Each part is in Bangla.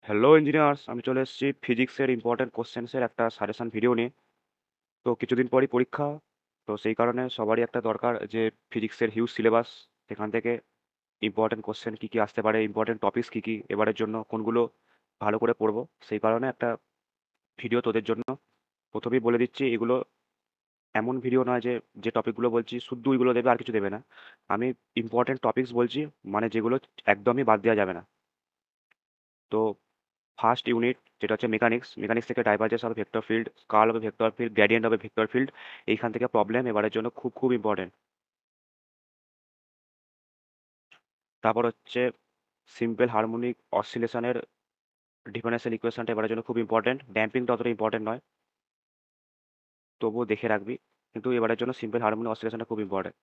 হ্যালো ইঞ্জিনিয়ার্স, আমি চলে এসেছি ফিজিক্সের ইম্পর্টেন্ট কোশ্চেন্সের একটা সাজেশন ভিডিও নিয়ে। তো কিছুদিন পরই পরীক্ষা, তো সেই কারণে সবারই একটা দরকার যে ফিজিক্সের হিউজ সিলেবাস, সেখান থেকে ইম্পর্টেন্ট কোশ্চেন কী কী আসতে পারে, ইম্পর্টেন্ট টপিকস কী কী, এবারের জন্য কোনগুলো ভালো করে পড়বো, সেই কারণে একটা ভিডিও তোদের জন্য। প্রথমেই বলে দিচ্ছি, এগুলো এমন ভিডিও নয় যে যে টপিকগুলো বলছি শুধু ওইগুলো দেবে আর কিছু দেবে না। আমি ইম্পর্টেন্ট টপিকস বলছি, মানে যেগুলো একদমই বাদ দেওয়া যাবে না। তো ফার্স্ট ইউনিট যেটা হচ্ছে মেকানিক্স, মেকানিক্স থেকে ডাইভারজেন্স হবে ভেক্টর ফিল্ড, কার্ল হবে ভেক্টর ফিল্ড, গ্রেডিয়েন্ট হবে ভেক্টর ফিল্ড। এইখান থেকে প্রবলেম এবারের জন্য খুব খুব ইম্পর্টেন্ট। তারপর হচ্ছে সিম্পল হারমোনিক অসিলেশনের ডিফারেন্সিয়াল ইকুয়েশনটা এবারের জন্য খুব ইম্পর্টেন্ট। ড্যাম্পিংটা অতটা ইম্পর্টেন্ট নয়, তবুও দেখে রাখবি। কিন্তু এবারের জন্য সিম্পল হারমোনিক অসিলেশনটা খুব important.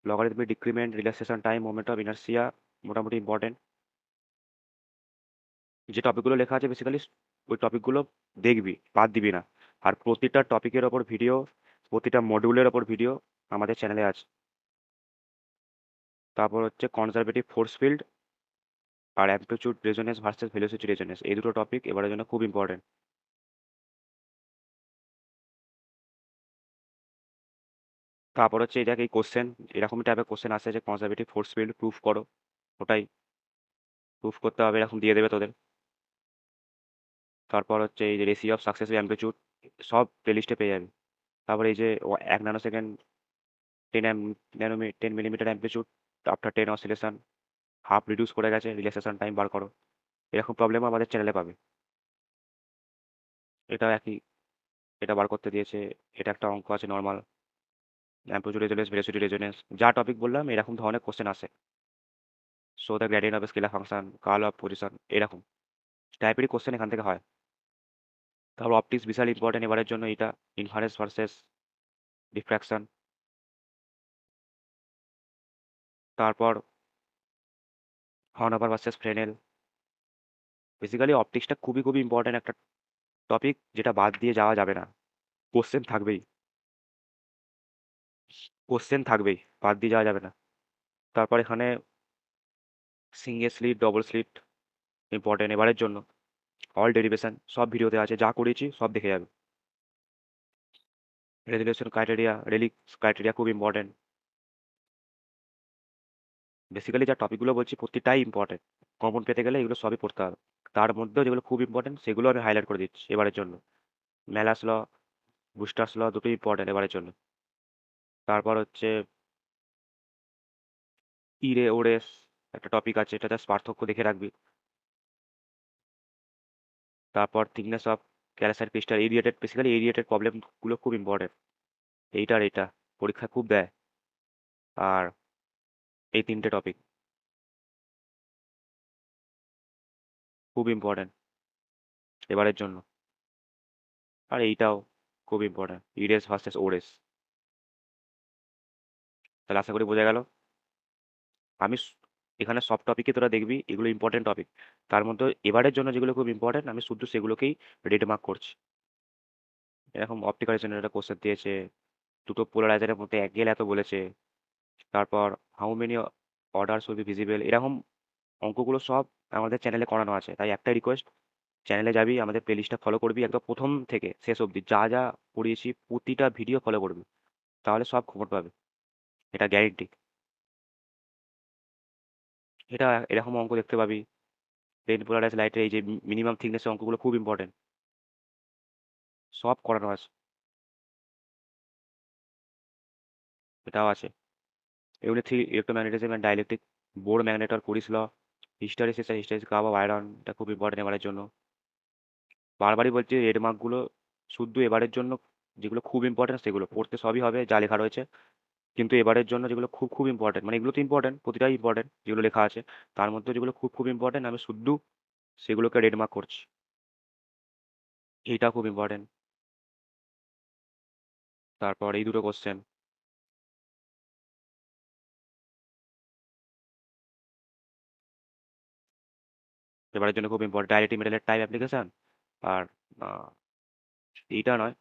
Logarithmic decrement, relaxation time, moment of inertia মোটামুটি ইম্পর্টেন্ট। যে টপিকগুলো লেখা আছে বেসিক্যালি ওই টপিকগুলো দেখবি, বাদ দিবি না। আর প্রতিটা টপিকের ওপর ভিডিও, প্রতিটা মডিউলের ওপর ভিডিও আমাদের চ্যানেলে আছে। তারপর হচ্ছে কনজারভেটিভ ফোর্স ফিল্ড আর amplitude resonance versus velocity resonance, এই দুটো টপিক এবারের জন্য খুব ইম্পর্টেন্ট। তারপর হচ্ছে এই দেখ এই কোশ্চেন, এরকমই টাইপের কোশ্চেন আসে যে কনজারভেটিভ ফোর্স ফিল্ড প্রুফ করো, ওটাই প্রুফ করতে হবে, এরকম দিয়ে দেবে তোদের। তারপর হচ্ছে এই যে রেশিও অফ সাকসেসিভ অ্যামপ্লিটিউড, সব প্লেলিস্টে পেয়ে যাবে। তারপরে এই যে 1 nano second, 10 millimetre amplitude after 10 oscillation, half reduce করে গেছে, রিল্যাক্সেশন টাইম বার করো। এরকম প্রবলেমও আমাদের চ্যানেলে পাবে। এটা একই, এটা বার করতে দিয়েছে। এটা একটা অঙ্ক আছে normal, amplitude resonance, velocity resonance, যা টপিক বললাম এরকম ধরনের কোশ্চেন আসে। Show the gradient of scalar function, curl of position, এরকম টাইপেরই কোশ্চেন এখান থেকে হয়। তারপর অপটিক্স বিশাল ইম্পর্টেন্ট এবারের জন্য, এটা ইনফারেন্স ভার্সেস ডিফ্র্যাকশন। তারপর হর্নওভার ভার্সেস ফ্রেনেল। বেসিক্যালি অপটিক্সটা খুবই খুবই ইম্পর্টেন্ট একটা টপিক, যেটা বাদ দিয়ে যাওয়া যাবে না। কোশ্চেন থাকবেই, কোশ্চেন থাকবেই, বাদ দিয়ে যাওয়া যাবে না। তারপর এখানে single slit, double slit important এবারের জন্য। অল ডেরিভেশন সব ভিডিওতে আছে, যা করেছি সব দেখে যাবে। রেজুলেশন ক্রাইটেরিয়া, রেলিক্স ক্রাইটেরিয়া খুব ইম্পর্টেন্ট। বেসিক্যালি যা টপিকগুলো বলছি প্রতিটাই ইম্পর্টেন্ট, কমন পেতে গেলে এগুলো সবই পড়তে হবে। তার মধ্যেও যেগুলো খুব ইম্পর্টেন্ট সেগুলো আমি হাইলাইট করে দিচ্ছি এবারের জন্য। ম্যালাস ল, বুস্টার্স ল দুটোই ইম্পর্টেন্ট এবারের জন্য। তারপর হচ্ছে ইরে ওরেস একটা টপিক আছে, এটা জাস্ট পার্থক্য দেখে রাখবি। তারপর thickness of calcite crystal, aerated, basically aerated প্রবলেমগুলো খুব ইম্পর্টেন্ট। এইটা আর এটা পরীক্ষা খুব দেয়। আর এই তিনটে টপিক খুব ইম্পর্টেন্ট এবারের জন্য। আর এইটাও খুব ইম্পর্টেন্ট, ইরেস ভার্সেস ওরেস। তাহলে আশা করি বোঝা গেল। আমি এখানে সব টপিকই তোরা দেখবি, এগুলো ইম্পর্টেন্ট টপিক। তার মধ্যে এবারের জন্য যেগুলো খুব ইম্পর্টেন্ট আমি শুধু সেগুলোকেই রেড মার্ক করছি। এরকম অপটিক্যাল একটা কোশ্চেন দিয়েছে, দুটো পোলারাইজারের মধ্যে অ্যাঙ্গেল এত বলেছে। তারপর how many orders will be visible, এরকম অঙ্কগুলো সব আমাদের চ্যানেলে করানো আছে। তাই একটা রিকোয়েস্ট, চ্যানেলে যাবি, আমাদের প্লেলিস্টটা ফলো করবি, একদম প্রথম থেকে শেষ অবধি যা যা পড়িয়েছি প্রতিটা ভিডিও ফলো করবি, তাহলে সব খবর পাবে, এটা গ্যারেন্টি। এটা এরকম অঙ্ক দেখতে পাবি। প্লেন পোলারাইজ লাইটের এই যে মিনিমাম থিকনেসের অঙ্কগুলো খুব ইম্পর্টেন্ট, সব করানো আছে। এটাও আছে। এগুলো three electromagnetism and dielectric, Bohr magnet আর কুরিস ল, হিস্টারিসিস আর হিস্টারিসিস কার্ভ অফ আয়রন, এটা খুব ইম্পর্টেন্ট এবারের জন্য। বারবারই বলছি রেড মার্কগুলো শুধু এবারের জন্য, যেগুলো খুব ইম্পর্টেন্ট সেগুলো পড়তে সবই হবে যা লেখা রয়েছে। কিন্তু এবারের জন্য যেগুলো খুব খুব ইম্পর্টেন্ট, মানে এগুলো তো ইম্পর্টেন্ট, প্রতিটাই ইম্পর্টেন্ট যেগুলো লেখা আছে, তার মধ্যে যেগুলো খুব খুব ইম্পর্টেন্ট আমি শুধু সেগুলোকে রেড মার্ক করছি। এইটা খুব ইম্পর্টেন্ট। তারপর এই দুটো কোশ্চেন এবারের জন্য খুব ইম্পর্টেন্ট, ডাইরেক্ট মেটালের টাইপ অ্যাপ্লিকেশন। আর আহ, এইটা নয়,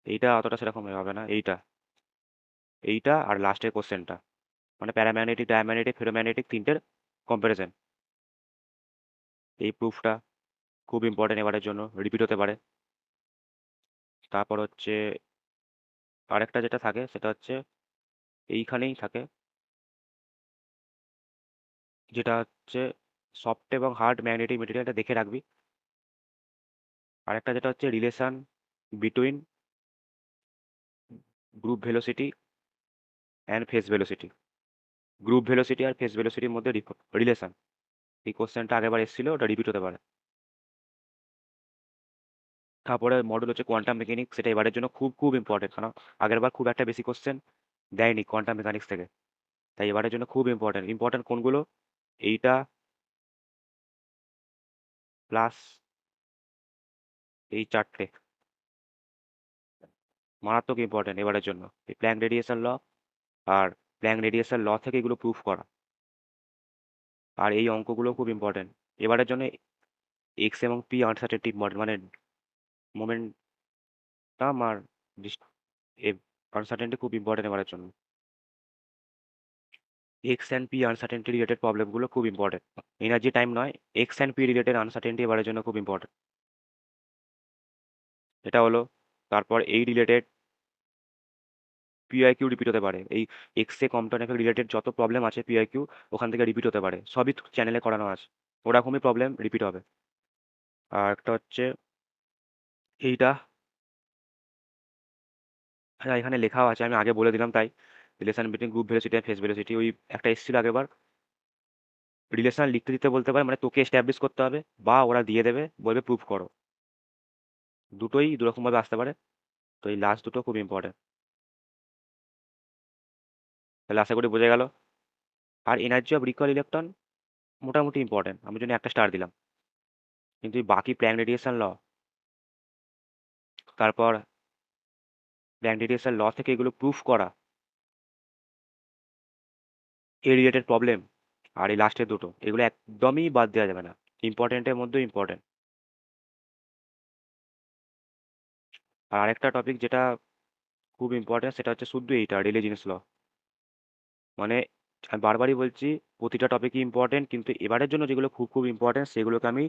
এইটা অতটা সেরকম হবে না, এইটা, এইটা আর লাস্টের কোশ্চেনটা, মানে প্যারাম্যাগনেটিক, ডায়াম্যাগনেটিক, ফেরোম্যাগনেটিক তিনটের কম্পারিজন, এই প্রুফটা। খুব ইম্পর্টেন্ট এবারের জন্য, রিপিট হতে পারে। তারপর হচ্ছে আরেকটা যেটা থাকে সেটা হচ্ছে এইখানেই থাকে, যেটা হচ্ছে সফট এবং হার্ড ম্যাগনেটিক মেটেরিয়ালটা দেখে রাখবি। আরেকটা যেটা হচ্ছে relation between group velocity and phase velocity. Group velocity আর ফেস ভেলোসিটির মধ্যে রিলেশন, এই কোশ্চেনটা আগেরবার এসেছিল, ওটা রিপিট হতে পারে। তারপরে মডেল হচ্ছে কোয়ান্টাম মেকানিক্স, সেটা এবারের জন্য খুব খুব ইম্পর্টেন্ট, কারণ আগেরবার খুব একটা বেশি কোশ্চেন দেয়নি কোয়ান্টাম মেকানিক্স থেকে, তাই এবারের জন্য খুব ইম্পর্টেন্ট। ইম্পর্টেন্ট কোনগুলো? এইটা প্লাস এই চারটে মারাত্মক ইম্পর্টেন্ট এবারের জন্য। এই প্ল্যাঙ্ক রেডিয়েশন ল আর প্ল্যাঙ্ক রেডিয়েশন ল থেকে এগুলো প্রুফ করা, আর এই অঙ্কগুলো খুব ইম্পর্টেন্ট এবারের জন্য। এক্স এবং পি আনসার্টেনটি ইম্পর্টেন্ট, মানে মোমেন্টাম আর আনসার্টেনটি খুব ইম্পর্টেন্ট এবারের জন্য। X and P uncertainty related প্রবলেমগুলো খুব ইম্পর্টেন্ট। এনার্জি টাইম নয়, x and P related uncertainty এবারের জন্য খুব ইম্পর্টেন্ট। এটা হলো। তারপর এই রিলেটেড পিআইকিউ রিপিট হতে পারে, এই এক্স এ কম্পন এফেক্ট রিলেটেড যত প্রবলেম আছে পিআইকিউ ওখান থেকে রিপিট হতে পারে, সবই চ্যানেলে করানো আছে, ওরকমই প্রবলেম রিপিট হবে। আর একটা হচ্ছে এইটা, হ্যাঁ এখানে লেখাও আছে, আমি আগে বলে দিলাম তাই। রিলেশন বিটুইন গ্রুপ ভেলোসিটি আর ফেস ভেলোসিটি, ওই একটা এসেছিল আগেবার। রিলেশন লিখতে দিতে বলতে পারে, মানে তোকে এস্টাবলিশ করতে হবে, বা ওরা দিয়ে দেবে বলবে প্রুফ করো। দুটোই দুরকম ভাবে আসতে পারে, তো এই লাস্ট দুটো খুব ইম্পর্টেন্ট। তাহলে আশা করি বোঝা গেল। আর এনার্জি অফ রিকল ইলেকট্রন মোটামুটি ইম্পর্টেন্ট, আমি জন্য একটা স্টার দিলাম। কিন্তু এই বাকি প্ল্যাঙ্ক রেডিয়েশন ল, তারপর প্ল্যাঙ্ক রেডিয়েশন ল থেকে এগুলো প্রুফ করা, এই রিলেটেড প্রবলেম, আর এই লাস্টের দুটো, এগুলো একদমই বাদ দেওয়া যাবে না, ইম্পর্টেন্টের মধ্যে ইম্পর্টেন্ট। আর আরেকটা টপিক যেটা খুব ইম্পর্টেন্ট সেটা হচ্ছে শুধু এইটা রেলে জিনিস ল, মানে আমি বারবারই বলছি প্রতিটা টপিকই ইম্পর্টেন্ট, কিন্তু এবারের জন্য যেগুলো খুব খুব ইম্পর্টেন্ট সেগুলোকে আমি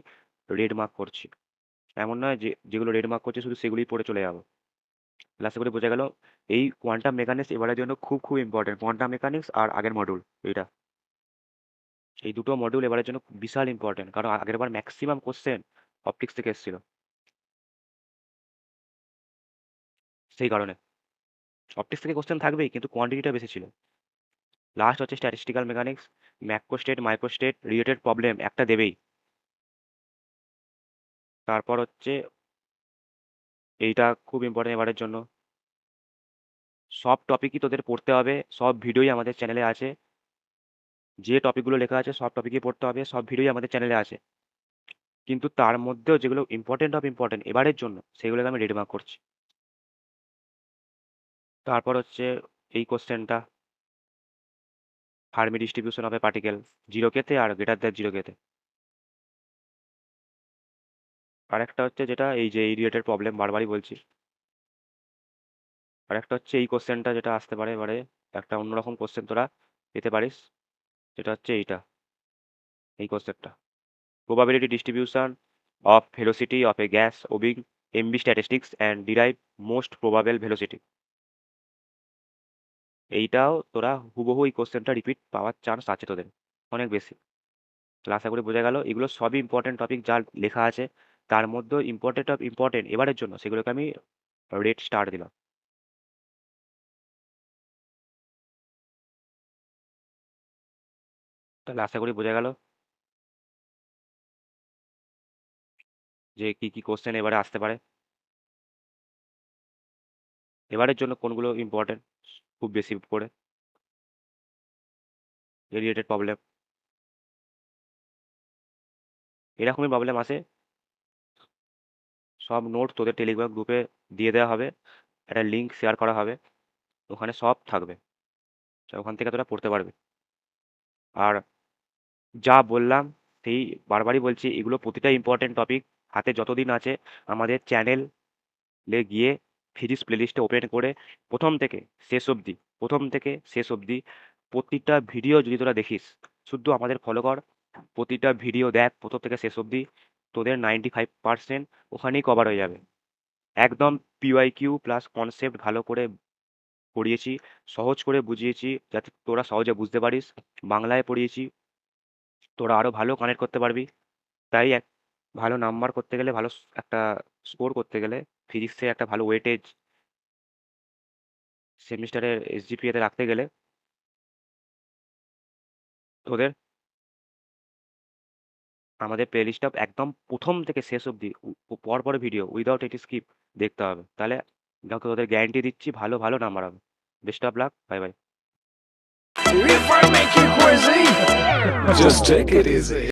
রেড মার্ক করছি। এমন নয় যে যেগুলো রেড মার্ক করছি শুধু সেগুলোই পড়ে চলে যাবো। আশা করে বোঝা গেল। এই কোয়ান্টাম মেকানিক্স এবারের জন্য খুব খুব ইম্পর্টেন্ট, কোয়ান্টাম মেকানিক্স আর আগের মডিউল এইটা, এই দুটো মডিউল এবারের জন্য বিশাল ইম্পর্টেন্ট, কারণ আগের বার ম্যাক্সিমাম কোশ্চেন অপটিক্স থেকে এসেছিল, সেই কারণে অপটিক্স থেকে কোশ্চেন থাকবেই, কিন্তু কোয়ান্টিটিটা বেশি ছিল। লাস্ট হচ্ছে স্ট্যাটিস্টিক্যাল মেকানিক্স, ম্যাক্রোস্টেট মাইক্রোস্টেট রিলেটেড প্রবলেম একটা দেবেই। তারপর হচ্ছে এইটা খুব ইম্পর্টেন্ট এবারের জন্য, সব টপিকই তোদের পড়তে হবে, সব ভিডিওই আমাদের চ্যানেলে আছে, যে টপিকগুলো লেখা আছে সব টপিকই পড়তে হবে, সব ভিডিওই আমাদের চ্যানেলে আছে, কিন্তু তার মধ্যেও যেগুলো ইম্পর্টেন্ট অফ ইম্পর্টেন্ট এবারের জন্য সেগুলোকে আমি রেড মার্ক করছি। তারপর হচ্ছে এই কোশ্চেনটা, Fermi distribution of A particle, zero কেতে আর গ্রেটার দ্যান জিরো কেতে। আর একটা হচ্ছে যেটা এই যে এই রিলেটেড প্রবলেম বারবারই বলছি। আর একটা হচ্ছে এই কোশ্চেনটা যেটা আসতে পারে এবারে, একটা অন্যরকম কোশ্চেন তোরা পেতে পারিস, যেটা হচ্ছে এইটা, এই কোশ্চেনটা, probability distribution of velocity of a gas obeying MB statistics and derive most probable velocity। এইটাও তোরা হুবহু এই কোশ্চেনটা রিপিট পাওয়ার চান্স আছে তোদের অনেক বেশি। তাহলে আশা করি বোঝা গেল, এগুলো সবই ইম্পর্টেন্ট টপিক যা লেখা আছে, তার মধ্যে ইম্পর্টেন্ট অফ ইম্পর্টেন্ট এবারের জন্য সেগুলোকে আমি রেড স্টার দিলাম। তাহলে আশা করি বোঝা গেল যে কি কি কোশ্চেন এবারে আসতে পারে, এবারের জন্য কোনগুলো ইম্পর্টেন্ট খুব বেশি করে রিলেটেড প্রবলেম। এরকমই প্রবলেম আসে, সব নোট তোদের টেলিগ্রাম গ্রুপে দিয়ে দেওয়া হবে, একটা লিঙ্ক শেয়ার করা হবে, ওখানে সব থাকবে, তো ওখান থেকে তোরা পড়তে পারবি। আর যা বললাম সেই বারবারই বলছি, এগুলো প্রতিটা ইম্পর্টেন্ট টপিক হাতে যতদিন আছে আমাদের চ্যানেলে গিয়ে ফিজিক্স প্লেলিস্টে ওপেন করে প্রথম থেকে শেষ অবধি, প্রথম থেকে শেষ অবধি প্রতিটা ভিডিও যদি তোরা দেখিস, শুধু আমাদের ফলো কর, প্রতিটা ভিডিও দেখ প্রথম থেকে শেষ অবধি, তোদের 95% ওখানেই কভার হয়ে যাবে। একদম পিওয়াইকিউ প্লাস কনসেপ্ট ভালো করে পড়িয়েছি, সহজ করে বুঝিয়েছি যাতে তোরা সহজে বুঝতে পারিস। বাংলায় পড়িয়েছি, তোরা আরও ভালো কানেক্ট করতে পারবি। তাই ভালো নাম্বার করতে গেলে, ভালো একটা স্কোর করতে গেলে, ফিজিক্সে একটা ভালো ওয়েটেজ সেমিস্টারের এসজিপিএতে রাখতে গেলে তোদের আমাদের প্লেলিস্টটা একদম প্রথম থেকে শেষ অবধি পর পর ভিডিও উইদাউট এটি স্কিপ দেখতে হবে। তাহলে দেখো তোদের গ্যারান্টি দিচ্ছি ভালো ভালো নাম্বার হবে। Best of luck, bye bye. If I make you crazy, just take it easy.